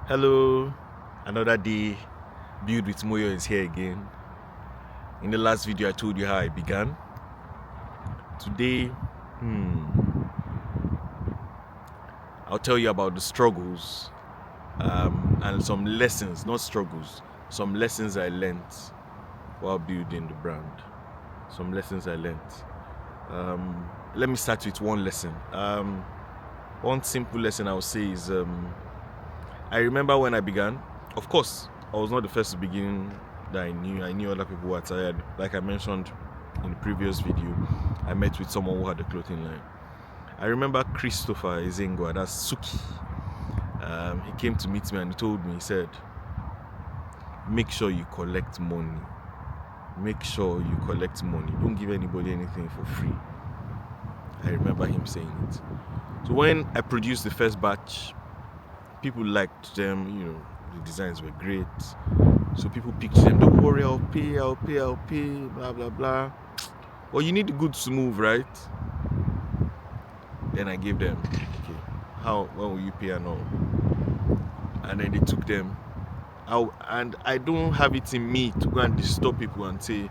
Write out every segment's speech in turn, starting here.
Hello, another day. Build with Moyo is here again. In the last video, I told you how I began. Today, I'll tell you about the struggles and some lessons, not struggles, some lessons I learned while building the brand. Some lessons I learned. Let me start with one lesson. One simple lesson I would say is I remember when I began. Of course, I was not the first to begin that I knew other people who were tired. Like I mentioned in the previous video, I met with someone who had a clothing line. I remember Christopher Ezingwa, that's Suki. He came to meet me and he told me, he said, make sure you collect money. Make sure you collect money. Don't give anybody anything for free. I remember him saying it. So when I produced the first batch, people liked them, the designs were great. So people picked them, don't worry, I'll pay, blah, blah, blah. Well, you need the goods to move, right? Then I gave them, okay, when will you pay and all? And then they took them. And I don't have it in me to go and disturb people and say,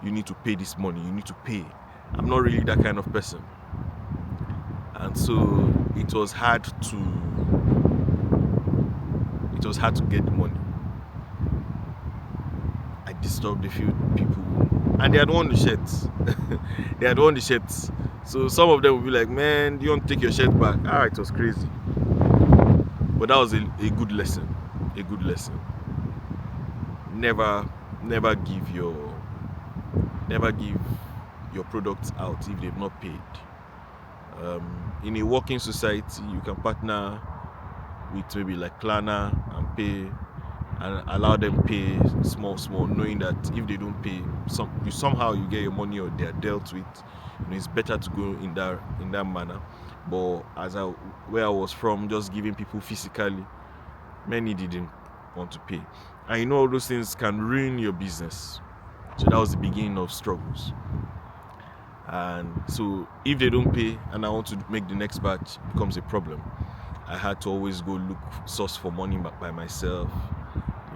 you need to pay this money, you need to pay. I'm not really that kind of person. And so it was hard to get the money. I disturbed a few people, and they had won the shirts. So some of them would be like, man, do you want to take your shirt back? It was crazy. But that was a good lesson. A good lesson. Never give your products out if they've not paid. In a working society, you can partner with maybe like Klarna and pay and allow them pay small, knowing that if they don't pay, somehow you get your money or they are dealt with. It's better to go in that manner. But where I was from, just giving people physically, many didn't want to pay, and all those things can ruin your business. So that was the beginning of struggles. And so if they don't pay and I want to make the next batch, it becomes a problem. I had to always go source for money by myself.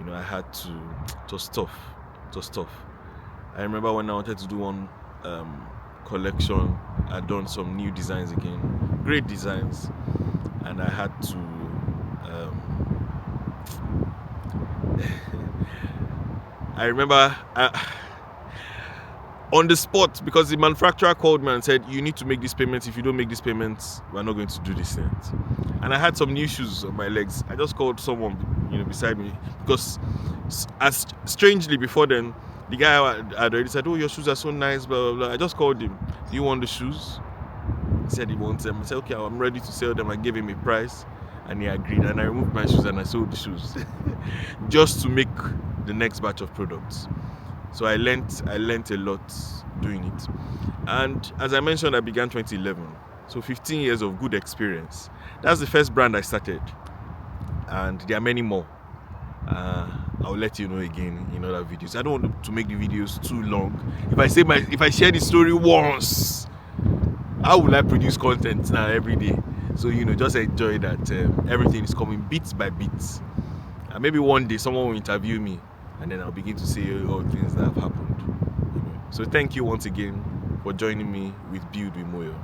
I had to. It was tough. I remember when I wanted to do one collection, I'd done some new designs again, great designs, and I had to I remember on the spot, because the manufacturer called me and said, you need to make these payments. If you don't make these payments, we're not going to do this thing. And I had some new shoes on my legs. I just called someone beside me, because as strangely before then, the guy had already said, oh, your shoes are so nice, blah, blah, blah. I just called him, do you want the shoes? He said he wants them. I said, okay, I'm ready to sell them. I gave him a price and he agreed, and I removed my shoes and I sold the shoes just to make the next batch of products. So I learned a lot doing it. And as I mentioned, I began 2011. So 15 years of good experience. That's the first brand I started. And there are many more. I'll let you know again in other videos. I don't want to make the videos too long. If I share the story once, how will I produce content now every day? So just enjoy that everything is coming bit by bit. And maybe one day someone will interview me, and then I'll begin to say all things that have happened. So thank you once again for joining me with Build with Moyo.